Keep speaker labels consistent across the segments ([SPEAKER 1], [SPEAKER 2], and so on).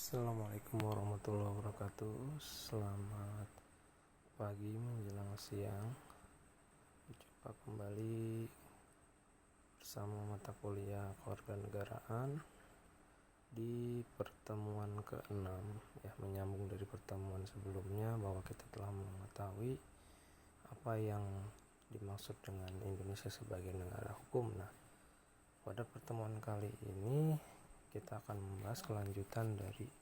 [SPEAKER 1] Assalamualaikum warahmatullahi wabarakatuh. Selamat pagi menjelang siang. Berjumpa kembali bersama mata kuliah kewarganegaraan di pertemuan ke-6 ya, menyambung dari pertemuan sebelumnya bahwa kita telah mengetahui apa yang dimaksud dengan Indonesia sebagai negara hukum. Nah, pada pertemuan kali ini kita akan membahas kelanjutan dari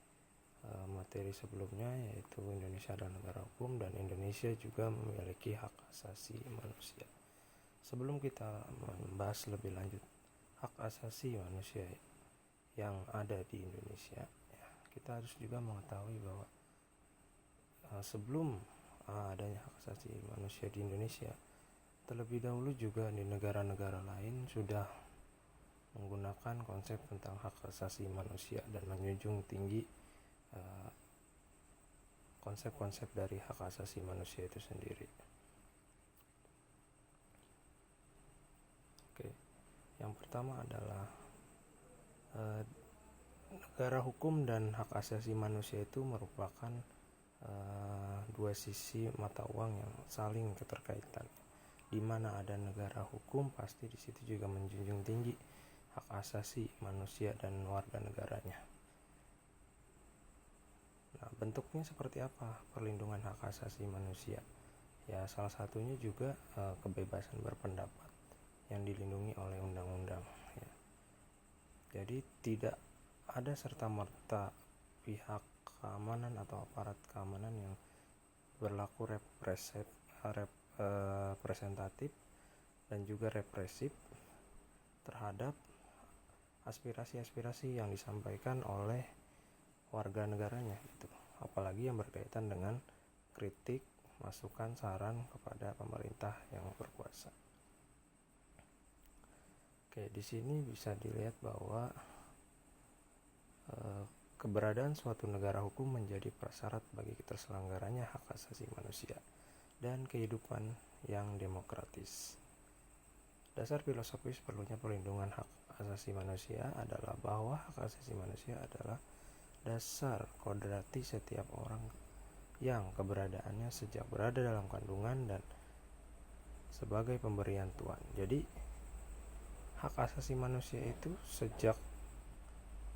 [SPEAKER 1] materi sebelumnya, yaitu Indonesia adalah negara hukum dan Indonesia juga memiliki hak asasi manusia. Sebelum kita membahas lebih lanjut hak asasi manusia yang ada di Indonesia, ya, kita harus juga mengetahui bahwa sebelum adanya hak asasi manusia di Indonesia, terlebih dahulu juga di negara-negara lain sudah menggunakan konsep tentang hak asasi manusia dan menjunjung tinggi konsep-konsep dari hak asasi manusia itu sendiri. Oke, yang pertama adalah negara hukum dan hak asasi manusia itu merupakan dua sisi mata uang yang saling keterkaitan. Di mana ada negara hukum, pasti di situ juga menjunjung tinggi hak asasi manusia dan warga negaranya. Nah, bentuknya seperti apa perlindungan hak asasi manusia? Ya, salah satunya juga kebebasan berpendapat yang dilindungi oleh undang-undang. Ya. Jadi tidak ada serta-merta pihak keamanan atau aparat keamanan yang berlaku representatif dan juga represif terhadap aspirasi-aspirasi yang disampaikan oleh warga negaranya gitu. Apalagi yang berkaitan dengan kritik, masukan, saran kepada pemerintah yang berkuasa. Oke, di sini bisa dilihat bahwa keberadaan suatu negara hukum menjadi prasyarat bagi terselenggaranya hak asasi manusia dan kehidupan yang demokratis. Dasar filosofis perlunya perlindungan hak asasi manusia adalah bahwa hak asasi manusia adalah dasar kodrati setiap orang yang keberadaannya sejak berada dalam kandungan dan sebagai pemberian Tuhan. Jadi hak asasi manusia itu sejak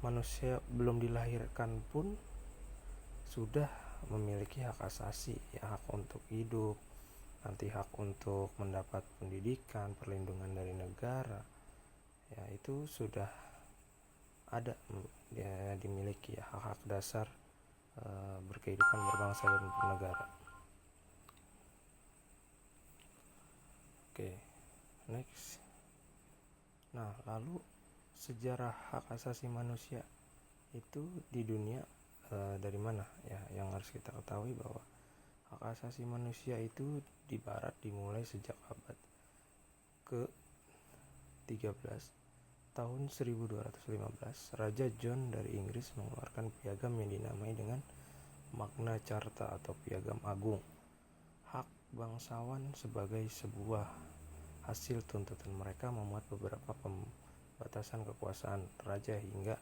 [SPEAKER 1] manusia belum dilahirkan pun sudah memiliki hak asasi, ya, hak untuk hidup, nanti hak untuk mendapat pendidikan, perlindungan dari negara, ya itu sudah ada, ya, dimiliki, ya, hak-hak dasar berkehidupan berbangsa dan bernegara. Oke, next. Nah, lalu sejarah hak asasi manusia itu di dunia dari mana? Ya, yang harus kita ketahui bahwa hak asasi manusia itu di barat dimulai sejak abad ke-13. Tahun 1215, Raja John dari Inggris mengeluarkan piagam yang dinamai dengan Magna Carta atau Piagam Agung. Hak bangsawan sebagai sebuah hasil tuntutan mereka memuat beberapa pembatasan kekuasaan raja hingga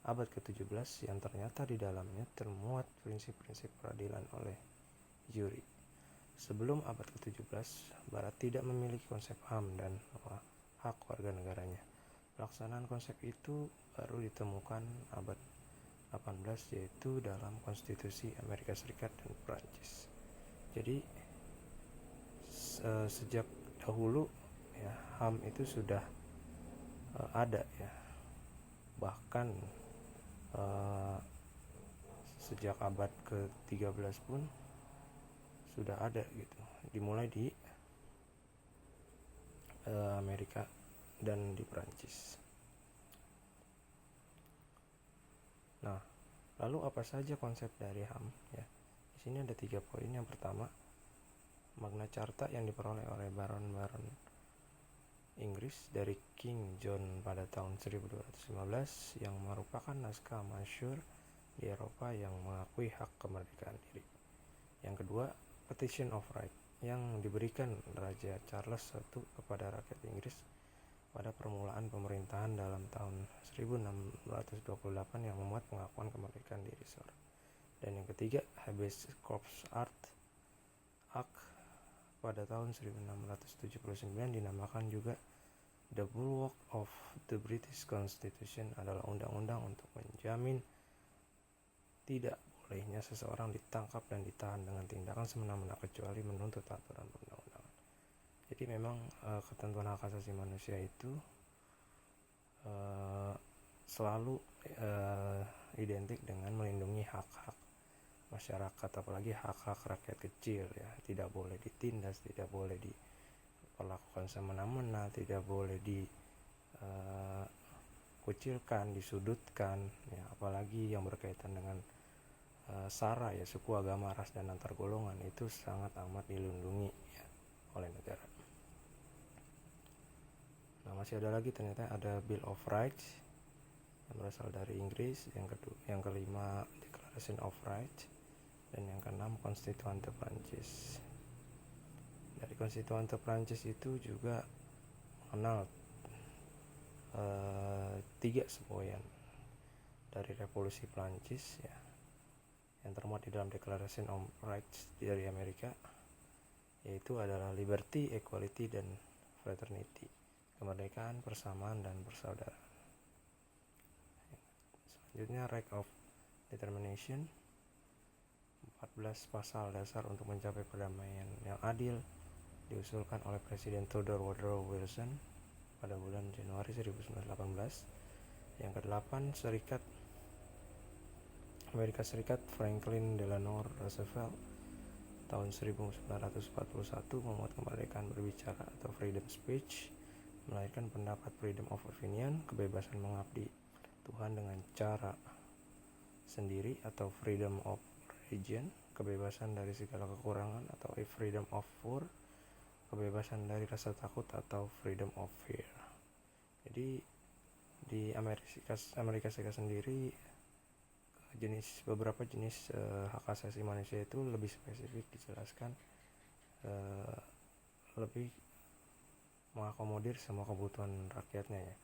[SPEAKER 1] abad ke-17 yang ternyata di dalamnya termuat prinsip-prinsip peradilan oleh juri. Sebelum abad ke-17, Barat tidak memiliki konsep HAM dan hak warga negaranya. Pelaksanaan konsep itu baru ditemukan abad 18, yaitu dalam Konstitusi Amerika Serikat dan Prancis. Jadi sejak dahulu, ya, HAM itu sudah ada, ya. Bahkan sejak abad ke-13 pun sudah ada gitu. Dimulai di Amerika dan di Prancis. Nah, lalu apa saja konsep dari HAM? Ya, di sini ada 3 poin. Yang pertama, Magna Carta yang diperoleh oleh baron-baron Inggris dari King John pada tahun 1215 yang merupakan naskah masyhur di Eropa yang mengakui hak kemerdekaan diri. Yang kedua, Petition of Right yang diberikan Raja Charles I kepada rakyat Inggris pada permulaan pemerintahan dalam tahun 1628 yang memuat pengakuan kemerdekaan diri agresor. Dan yang ketiga, Habeas Corpus Act pada tahun 1679 dinamakan juga The Bulwark of the British Constitution, adalah undang-undang untuk menjamin tidak bolehnya seseorang ditangkap dan ditahan dengan tindakan semena-mena kecuali menuntut aturan perundang-undangan. Jadi memang ketentuan hak asasi manusia itu selalu identik dengan melindungi hak-hak masyarakat, apalagi hak-hak rakyat kecil ya. Tidak boleh ditindas, tidak boleh diperlakukan semena-mena, tidak boleh dikucilkan, disudutkan ya, apalagi yang berkaitan dengan sara ya, suku, agama, ras, dan antar golongan itu sangat amat dilindungi ya oleh negara. Nah, masih ada lagi ternyata ada Bill of Rights yang berasal dari Inggris, yang kelima Declaration of Rights, dan yang keenam Konstituante Prancis. Dari Konstituante Prancis itu juga mengenal 3 semboyan dari Revolusi Prancis ya, yang termuat di dalam Declaration of Rights dari Amerika, yaitu adalah liberty, equality, dan fraternity, kemerdekaan, persamaan, dan persaudaraan. Selanjutnya Right of Determination, 14 pasal dasar untuk mencapai perdamaian yang adil, diusulkan oleh Presiden Theodore Woodrow Wilson pada bulan Januari 1918. Yang ke-8, Amerika Serikat Franklin Delano Roosevelt tahun 1941 memuat kemerdekaan berbicara atau freedom speech, melahirkan pendapat freedom of opinion, kebebasan mengabdi Tuhan dengan cara sendiri atau freedom of religion, kebebasan dari segala kekurangan atau freedom of fear, kebebasan dari rasa takut atau freedom of fear. Jadi di Amerika Serikat sendiri beberapa jenis hak asasi manusia itu lebih spesifik dijelaskan, lebih mengakomodir semua kebutuhan rakyatnya ya,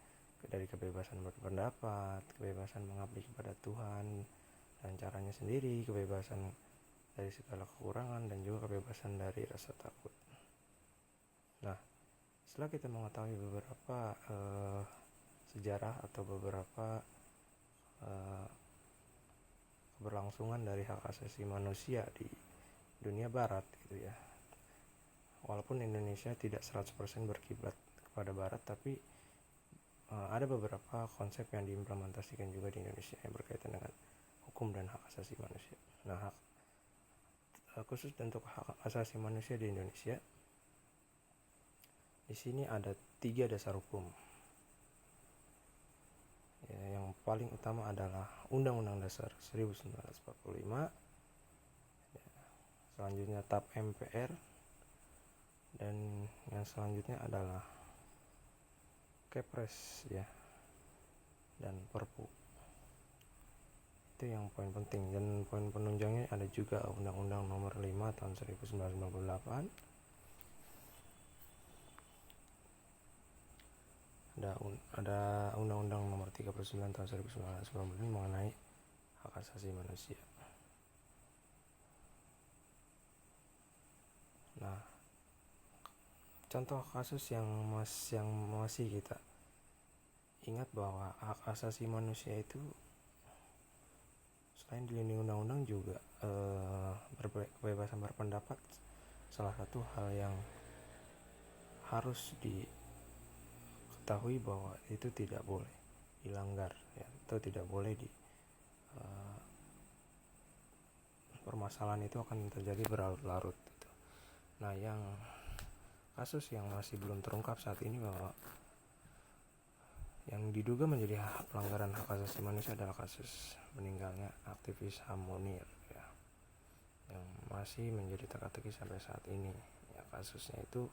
[SPEAKER 1] dari kebebasan berpendapat, kebebasan mengabdi kepada Tuhan dan caranya sendiri, kebebasan dari segala kekurangan, dan juga kebebasan dari rasa takut. Nah, setelah kita mengetahui beberapa sejarah atau beberapa keberlangsungan dari hak asasi manusia di dunia barat gitu ya, walaupun Indonesia tidak 100% berkiblat kepada barat, tapi ada beberapa konsep yang diimplementasikan juga di Indonesia yang berkaitan dengan hukum dan hak asasi manusia. Nah, khusus untuk hak asasi manusia di Indonesia, di sini ada 3 dasar hukum. Ya, yang paling utama adalah Undang-Undang Dasar 1945, ya, selanjutnya TAP MPR, dan yang selanjutnya adalah Kepres ya, dan Perpu. Itu yang poin penting, dan poin penunjangnya ada juga Undang-Undang Nomor 5 tahun 1998, ada Undang-Undang Nomor 39 tahun 1990 mengenai hak asasi manusia. Nah, contoh kasus yang masih kita ingat bahwa hak asasi manusia itu selain dilindungi undang-undang juga kebebasan berpendapat salah satu hal yang harus diketahui bahwa itu tidak boleh dilanggar ya, atau tidak boleh permasalahan itu akan terjadi berlarut-larut gitu. Nah, yang kasus yang masih belum terungkap saat ini bahwa yang diduga menjadi pelanggaran hak asasi manusia adalah kasus meninggalnya aktivis HAM Munir ya, yang masih menjadi teka-teki sampai saat ini ya. Kasusnya itu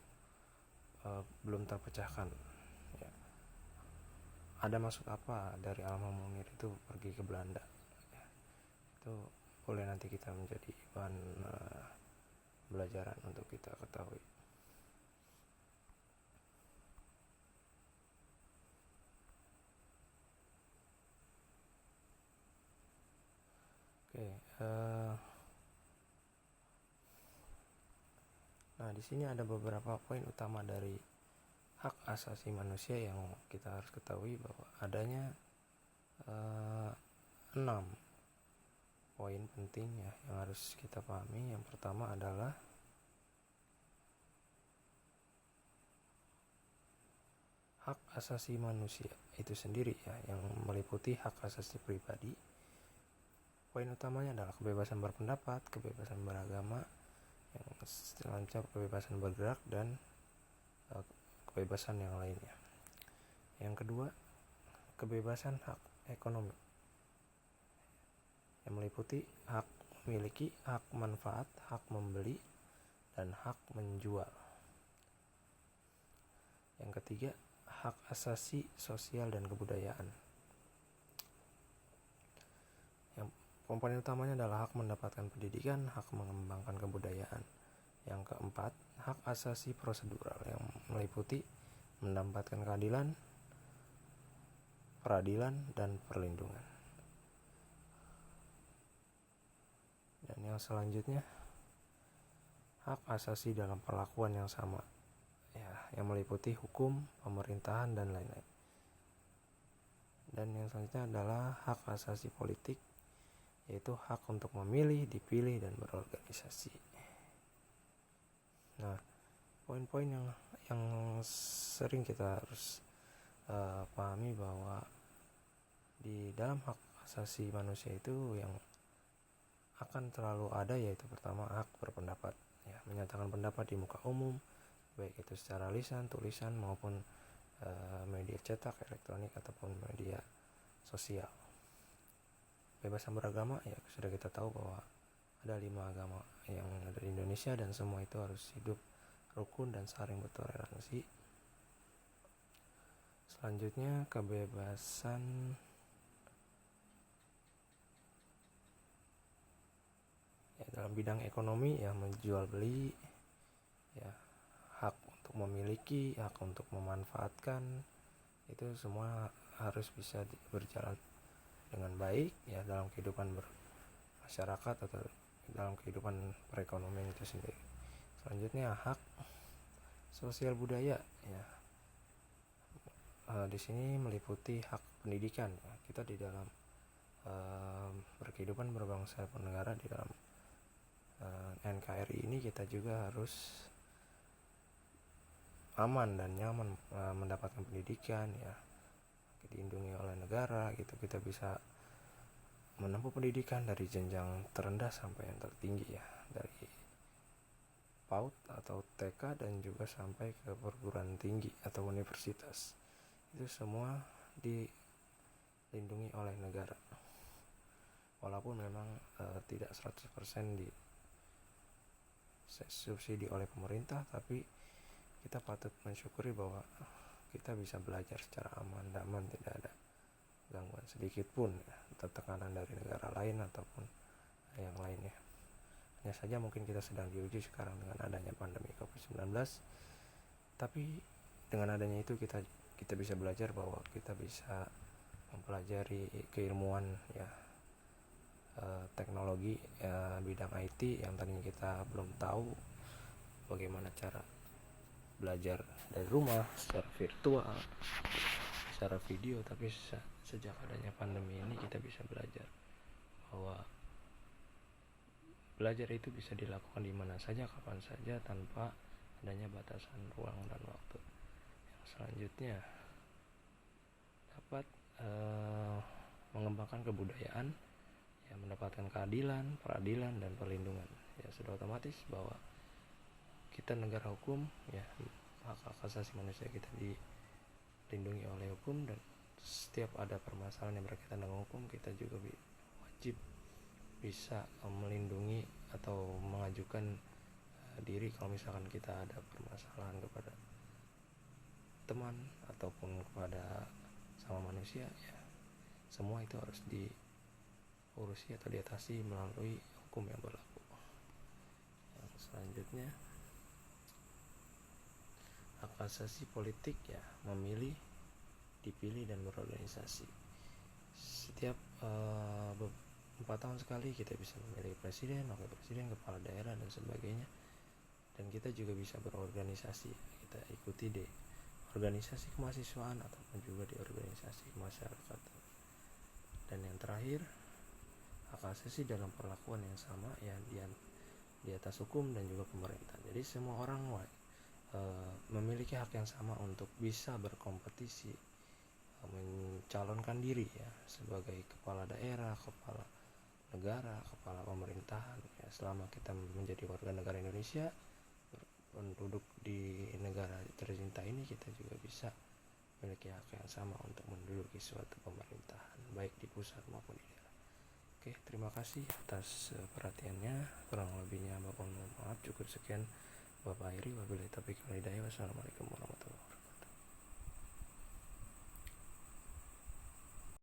[SPEAKER 1] belum terpecahkan ya. Ada maksud apa dari almarhum Munir itu pergi ke Belanda ya. Itu boleh nanti kita menjadi bahan belajaran untuk kita ketahui. Nah, di sini ada beberapa poin utama dari hak asasi manusia yang kita harus ketahui bahwa adanya 6 poin penting ya yang harus kita pahami. Yang pertama adalah hak asasi manusia itu sendiri ya, yang meliputi hak asasi pribadi. Poin utamanya adalah kebebasan berpendapat, kebebasan beragama, yang selanjutnya kebebasan bergerak, dan kebebasan yang lainnya. Yang kedua, kebebasan hak ekonomi yang meliputi hak memiliki, hak manfaat, hak membeli, dan hak menjual. Yang ketiga, hak asasi sosial dan kebudayaan. Yang komponen utamanya adalah hak mendapatkan pendidikan, hak mengembangkan kebudayaan. Yang keempat, hak asasi prosedural yang meliputi mendapatkan keadilan, peradilan, dan perlindungan. Dan yang selanjutnya, hak asasi dalam perlakuan yang sama ya, yang meliputi hukum, pemerintahan, dan lain-lain. Dan yang selanjutnya adalah hak asasi politik, yaitu hak untuk memilih, dipilih, dan berorganisasi. Nah, poin-poin yang sering kita harus pahami bahwa di dalam hak asasi manusia itu yang akan selalu ada, yaitu pertama hak berpendapat ya, menyatakan pendapat di muka umum, baik itu secara lisan, tulisan, maupun media cetak, elektronik, ataupun media sosial. Kebebasan beragama ya, sudah kita tahu bahwa ada 5 agama yang ada di Indonesia, dan semua itu harus hidup rukun dan saling bertoleransi. Selanjutnya, kebebasan ya, dalam bidang ekonomi ya, menjual beli ya, hak untuk memiliki, hak untuk memanfaatkan, itu semua harus bisa berjalan dengan baik ya dalam kehidupan bermasyarakat atau dalam kehidupan perekonomian itu sendiri. Selanjutnya, hak sosial budaya ya. Di sini meliputi hak pendidikan ya. Kita di dalam berkehidupan berbangsa bernegara di dalam NKRI ini, kita juga harus aman dan nyaman mendapatkan pendidikan ya, dilindungi oleh negara gitu. Kita bisa menempuh pendidikan dari jenjang terendah sampai yang tertinggi ya, dari PAUD atau TK dan juga sampai ke perguruan tinggi atau universitas. Itu semua dilindungi oleh negara, walaupun memang tidak 100% disubsidi oleh pemerintah, tapi kita patut mensyukuri bahwa kita bisa belajar secara aman, damai, tidak ada gangguan sedikit pun ya, tekanan dari negara lain ataupun yang lainnya. Hanya saja mungkin kita sedang diuji sekarang dengan adanya pandemi COVID-19, tapi dengan adanya itu kita bisa belajar bahwa kita bisa mempelajari keilmuan ya, teknologi ya, bidang IT yang tadinya kita belum tahu bagaimana cara belajar dari rumah secara virtual, secara video. Tapi sejak adanya pandemi ini kita bisa belajar bahwa belajar itu bisa dilakukan di mana saja, kapan saja, tanpa adanya batasan ruang dan waktu. Yang selanjutnya, dapat mengembangkan kebudayaan ya, mendapatkan keadilan, peradilan, dan perlindungan. Ya, sudah otomatis bahwa kita negara hukum ya, hak asasi manusia kita dilindungi oleh hukum, dan setiap ada permasalahan yang berkaitan dengan hukum, kita juga wajib bisa melindungi atau mengajukan diri kalau misalkan kita ada permasalahan kepada teman ataupun kepada sama manusia ya. Semua itu harus diurusi atau diatasi melalui hukum yang berlaku. Yang selanjutnya, hak asasi politik ya, memilih, dipilih, dan berorganisasi. Setiap 4 tahun sekali kita bisa memilih presiden, wakil presiden, kepala daerah dan sebagainya. Dan kita juga bisa berorganisasi, kita ikuti di organisasi kemahasiswaan ataupun juga di organisasi kemasyarakatan. Dan yang terakhir, hak asasi dalam perlakuan yang sama ya di atas hukum dan juga pemerintah. Jadi semua orang memiliki hak yang sama untuk bisa berkompetisi, mencalonkan diri ya sebagai kepala daerah, kepala negara, kepala pemerintahan ya. Selama kita menjadi warga negara Indonesia, penduduk di negara tercinta ini, kita juga bisa memiliki hak yang sama untuk menduduki suatu pemerintahan baik di pusat maupun di daerah. Oke, terima kasih atas perhatiannya. Kurang lebihnya mohon maaf. Cukup sekian. Bapak akhiri, wabillahi taufiq wal hidayah. Wassalamualaikum warahmatullahi wabarakatuh.